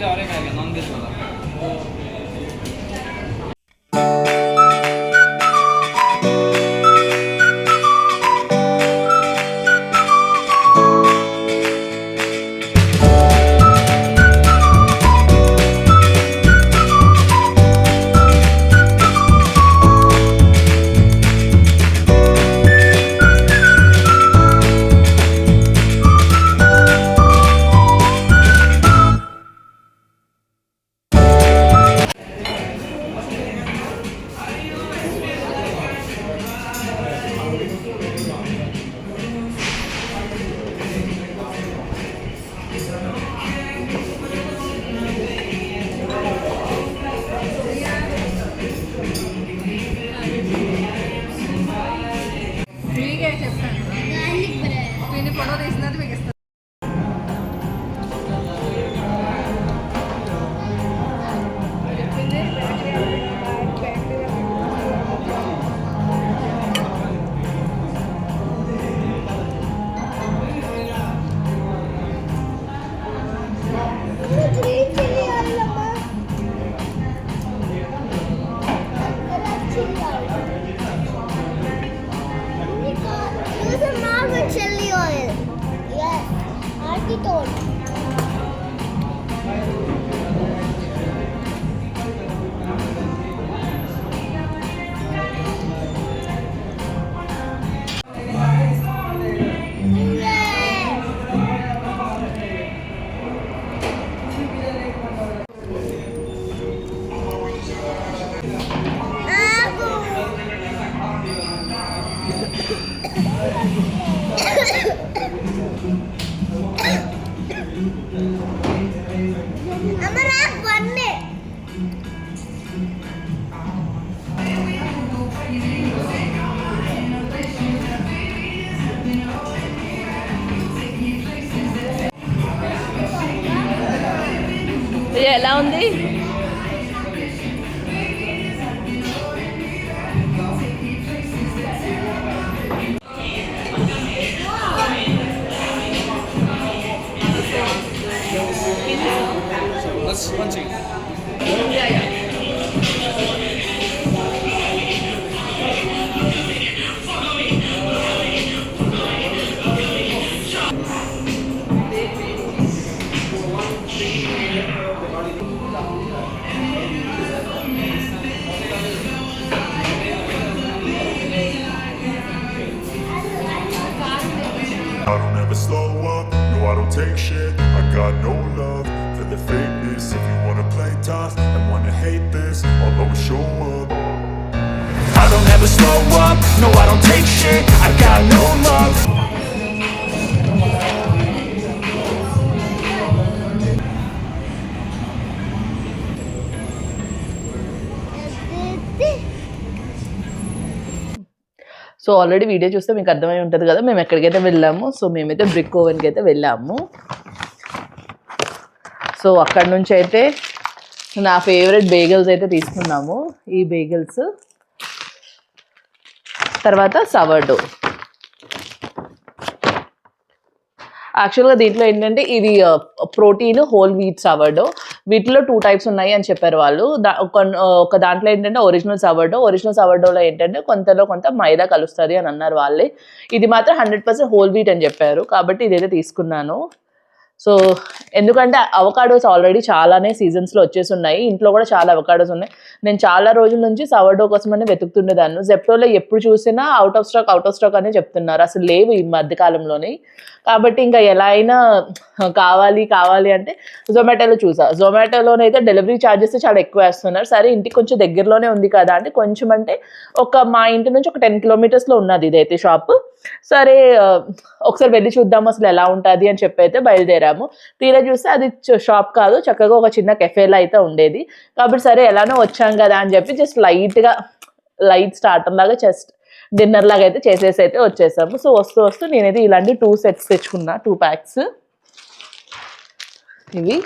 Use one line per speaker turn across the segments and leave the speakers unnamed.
और एक आएगा नॉन वेज वाला।
Chili oil. Yes. Artitone.
ఎలా ఉంది?
Let's punch it.
I don't ever slow up, no I don't take shit. I got no love for the fakeness. If you wanna play tough and wanna hate this, I'll always show up. I don't ever slow up, no I don't take shit. I got no love.
So already video చూస్తే మీకు అర్థమై ఉంటుంది కదా మేము ఎక్కడికైతే వెళ్ళాము. So మేమైతే brick ఓవెన్కి అయితే వెళ్ళాము. సో అక్కడ నుంచి అయితే నా ఫేవరెట్ బేగల్స్ అయితే తీసుకున్నాము. ఈ బేగల్స్ తర్వాత సవర్డో. యాక్చువల్గా దీంట్లో ఏంటంటే ఇది ప్రోటీన్ హోల్ వీట్ సవర్డో. వీటిలో 2 టైప్స్ ఉన్నాయి అని చెప్పారు వాళ్ళు. ఒక దాంట్లో ఏంటంటే ఒరిజినల్ సవర్డోలో ఏంటంటే కొంతలో కొంత మైదా కలుస్తుంది అని అన్నారు వాళ్ళే. ఇది మాత్రం 100% హోల్ వీట్ అని చెప్పారు కాబట్టి ఇదైతే తీసుకున్నాను. సో ఎందుకంటే అవకాడోస్ ఆల్రెడీ చాలానే సీజన్స్లో వచ్చేసి ఉన్నాయి. ఇంట్లో కూడా చాలా అవకాడోస్ ఉన్నాయి. నేను చాలా రోజుల నుంచి సవర్డో కోసమనే వెతుకుతుండేదాన్ని. జెప్టోలో ఎప్పుడు చూసినా అవుట్ ఆఫ్ స్టాక్ అనే చెప్తున్నారు. అసలు లేవు ఈ మధ్యకాలంలోనే. కాబట్టి ఇంకా ఎలా అయినా కావాలి అంటే జొమాటోలో చూసా. జొమాటోలోనైతే డెలివరీ ఛార్జెస్ చాలా ఎక్కువ వేస్తున్నారు. సరే ఇంటికి కొంచెం దగ్గరలోనే ఉంది కదా అంటే కొంచెం అంటే మా ఇంటి నుంచి ఒక 10 కిలోమీటర్స్లో ఉన్నది ఇదైతే షాప్. సరే ఒకసారి వెళ్ళి చూద్దాము అసలు ఎలా ఉంటుంది అని చెప్పి అయితే బయలుదేరాము. తీరా చూస్తే అది షాప్ కాదు, చక్కగా ఒక చిన్న కెఫేలా అయితే ఉండేది. కాబట్టి సరే ఎలానో వచ్చాం కదా అని చెప్పి జస్ట్ లైట్ స్టార్టర్ లాగా జస్ట్ డిన్నర్ లాగా అయితే చేసేసి అయితే వచ్చేసాము. సో వస్తూ నేనైతే ఇలాంటి 2 సెట్స్ తెచ్చుకున్నా, 2 ప్యాక్స్. ఇవి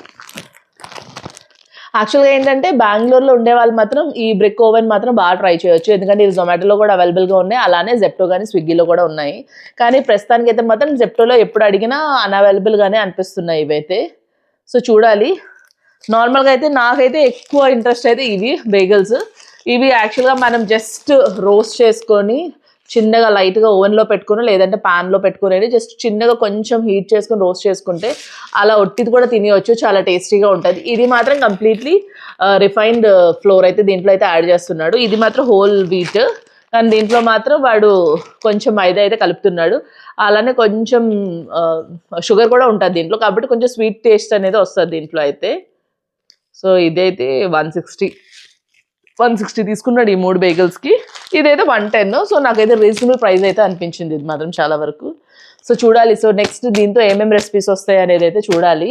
యాక్చువల్గా ఏంటంటే బెంగళూరులో ఉండే వాళ్ళు మాత్రం ఈ బ్రిక్ ఓవెన్ మాత్రం బాగా ట్రై చేయొచ్చు. ఎందుకంటే ఇది జొమాటోలో కూడా అవైలబుల్గా ఉన్నాయి, అలానే జెప్టో కానీ స్విగ్గీలో కూడా ఉన్నాయి. కానీ ప్రస్తుతానికి అయితే మాత్రం జెప్టోలో ఎప్పుడు అడిగినా అన్అవైలబుల్గానే అనిపిస్తున్నాయి ఇవైతే. సో చూడాలి నార్మల్గా అయితే నాకైతే ఎక్కువ ఇంట్రెస్ట్ అయితే ఇవి బేగల్స్. ఇవి యాక్చువల్గా మనం జస్ట్ రోస్ట్ చేసుకొని చిన్నగా లైట్గా ఓవెన్లో పెట్టుకుని లేదంటే ప్యాన్లో పెట్టుకునేది జస్ట్ చిన్నగా కొంచెం హీట్ చేసుకుని రోస్ట్ చేసుకుంటే అలా ఒట్టిది కూడా తినేయచ్చు, చాలా టేస్టీగా ఉంటుంది. ఇది మాత్రం కంప్లీట్లీ రిఫైన్డ్ ఫ్లోర్ అయితే దీంట్లో అయితే యాడ్ చేస్తున్నాడు. ఇది మాత్రం హోల్ వీట్, కానీ దీంట్లో మాత్రం వాడు కొంచెం మైదా అయితే కలుపుతున్నాడు. అలానే కొంచెం షుగర్ కూడా ఉంటుంది దీంట్లో, కాబట్టి కొంచెం స్వీట్ టేస్ట్ అనేది వస్తుంది దీంట్లో అయితే. సో ఇదైతే 160 తీసుకున్నాడు ఈ 3 బేగల్స్కి. ఇదైతే 110. సో నాకైతే రీజనబుల్ ప్రైస్ అయితే అనిపించింది ఇది మాత్రం చాలా వరకు. సో చూడాలి, సో నెక్స్ట్ దీంతో ఏమేమి రెసిపీస్ వస్తాయి అనేది అయితే చూడాలి.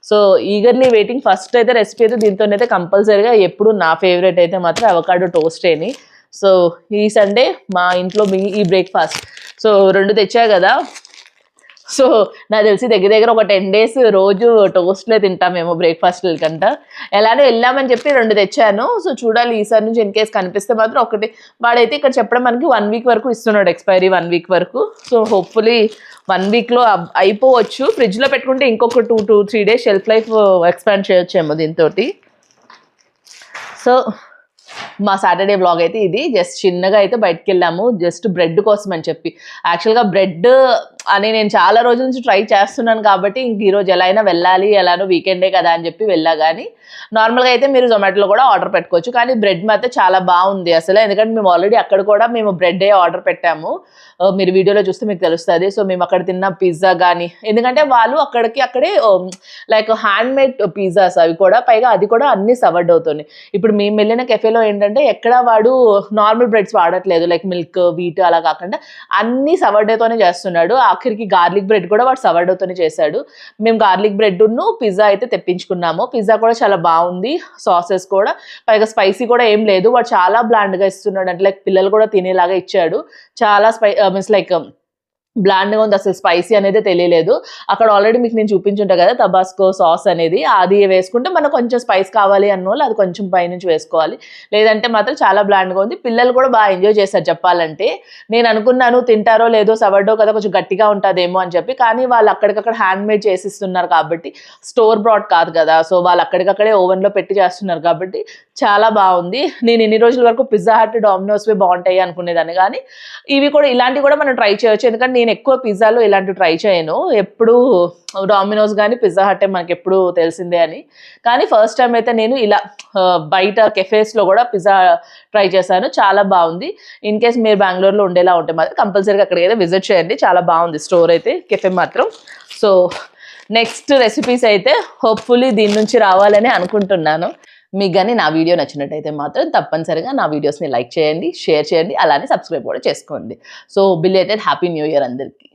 So eagerly waiting. ఫస్ట్ అయితే రెసిపీ అయితే దీంతోనైతే కంపల్సరీగా ఎప్పుడు నా ఫేవరెట్ అయితే మాత్రం అవకాడో టోస్టేని. సో ఈ సండే మా ఇంట్లో ఈ బ్రేక్ఫాస్ట్. సో 2 తెచ్చా కదా, సో నాకు తెలిసి దగ్గర ఒక 10 days రోజు టోస్ట్లే తింటామేమో బ్రేక్ఫాస్ట్ కంట. ఎలానో వెళ్ళామని చెప్పి 2 తెచ్చాను. సో చూడాలి ఈసారి నుంచి ఇన్ కేస్ కనిపిస్తే మాత్రం ఒకటి. వాడైతే ఇక్కడ చెప్పడం మనకి 1 week వరకు ఇస్తున్నాడు, ఎక్స్పైరీ 1 week వరకు. సో హోప్ఫుల్లీ 1 weekలో అయిపోవచ్చు. ఫ్రిడ్జ్లో పెట్టుకుంటే ఇంకొక 2 to 3 days shelf life expand చేయొచ్చేమో దీంతో. సో మా సాటర్డే వ్లాగ్ అయితే ఇది. జస్ట్ చిన్నగా అయితే బయటకు వెళ్ళాము జస్ట్ బ్రెడ్ కోసం అని చెప్పి. యాక్చువల్గా బ్రెడ్ అని నేను చాలా రోజుల నుంచి ట్రై చేస్తున్నాను కాబట్టి ఇంక ఈరోజు ఎలా అయినా వెళ్ళాలి, ఎలానో వీకెండే కదా అని చెప్పి వెళ్ళా. కానీ నార్మల్గా అయితే మీరు జొమాటోలో కూడా ఆర్డర్ పెట్టుకోవచ్చు, కానీ బ్రెడ్ మాత్రం చాలా బాగుంది అసలు. ఎందుకంటే మేము ఆల్రెడీ అక్కడ కూడా మేము బ్రెడ్డే ఆర్డర్ పెట్టాము, మీరు వీడియోలో చూస్తే మీకు తెలుస్తుంది. సో మేము అక్కడ తిన్న పిజ్జా కానీ, ఎందుకంటే వాళ్ళు అక్కడే లైక్ హ్యాండ్ మేడ్ పిజ్జాస్ అవి కూడా, పైగా అది కూడా అన్ని సవర్డ్ అవుతుంది. ఇప్పుడు మేము వెళ్ళిన కెఫేలో ఏంటంటే ఎక్కడ వాడు నార్మల్ బ్రెడ్స్ వాడట్లేదు, లైక్ మిల్క్ వీట్ అలా కాకుండా అన్ని సవర్డోతోనే చేస్తున్నాడు. ఆఖరికి గార్లిక్ బ్రెడ్ కూడా వాడు సవర్డోతోనే చేశాడు. మేము గార్లిక్ బ్రెడ్ను పిజ్జా అయితే తెప్పించుకున్నాము. పిజ్జా కూడా చాలా బాగుంది, సాసెస్ కూడా, పైగా స్పైసీ కూడా ఏం లేదు. వాడు చాలా బ్లాండ్గా ఇస్తున్నాడు, అంటే లైక్ పిల్లలు కూడా తినేలాగా ఇచ్చాడు. చాలా మీన్స్ లైక్ బ్లాండ్గా ఉంది, అసలు స్పైసీ అనేది తెలియలేదు. అక్కడ ఆల్రెడీ మీకు నేను చూపించుంటా కదా టబాస్కో సాస్ అనేది, అది వేసుకుంటే మనకు కొంచెం స్పైస్ కావాలి అన్న వాళ్ళు అది కొంచెం పైనుంచి వేసుకోవాలి, లేదంటే మాత్రం చాలా బ్లాండ్గా ఉంది. పిల్లలు కూడా బాగా ఎంజాయ్ చేశారు చెప్పాలంటే. నేను అనుకున్నాను తింటారో లేదో సవర్డో కదా కొంచెం గట్టిగా ఉంటుందేమో అని చెప్పి, కానీ వాళ్ళు అక్కడికక్కడ హ్యాండ్ మేడ్ చేసిస్తున్నారు కాబట్టి, స్టోర్ బ్రాడ్ కాదు కదా, సో వాళ్ళు అక్కడికక్కడే ఓవెన్లో పెట్టి చేస్తున్నారు కాబట్టి చాలా బాగుంది. నేను ఇన్ని రోజుల వరకు పిజ్జా హట్ డామినోస్వే బాగుంటాయి అనుకునేదాన్ని, కానీ ఇవి కూడా ఇలాంటివి కూడా మనం ట్రై చేయొచ్చు. ఎందుకంటే నేను ఎక్కువ పిజ్జాలో ఇలాంటివి ట్రై చేయను, ఎప్పుడు డామినోస్ కానీ పిజ్జా హట్టే మనకి ఎప్పుడు తెలిసిందే అని. కానీ ఫస్ట్ టైం అయితే నేను ఇలా బయట కెఫేస్లో కూడా పిజ్జా ట్రై చేశాను, చాలా బాగుంది. ఇన్ కేస్ మీరు బెంగళూరులో ఉండేలా ఉంటే మాత్రం కంపల్సరీగా అక్కడికి అయితే విజిట్ చేయండి, చాలా బాగుంది స్టోర్ అయితే, కెఫే మాత్రం. సో నెక్స్ట్ రెసిపీస్ అయితే హోప్ఫుల్లీ దీని నుంచి రావాలని అనుకుంటున్నాను. మీకు కానీ నా వీడియో నచ్చినట్టయితే మాత్రం తప్పనిసరిగా నా వీడియోస్ని లైక్ చేయండి, షేర్ చేయండి, అలానే సబ్స్క్రైబ్ కూడా చేసుకోండి. So belated happy new year అందరికీ.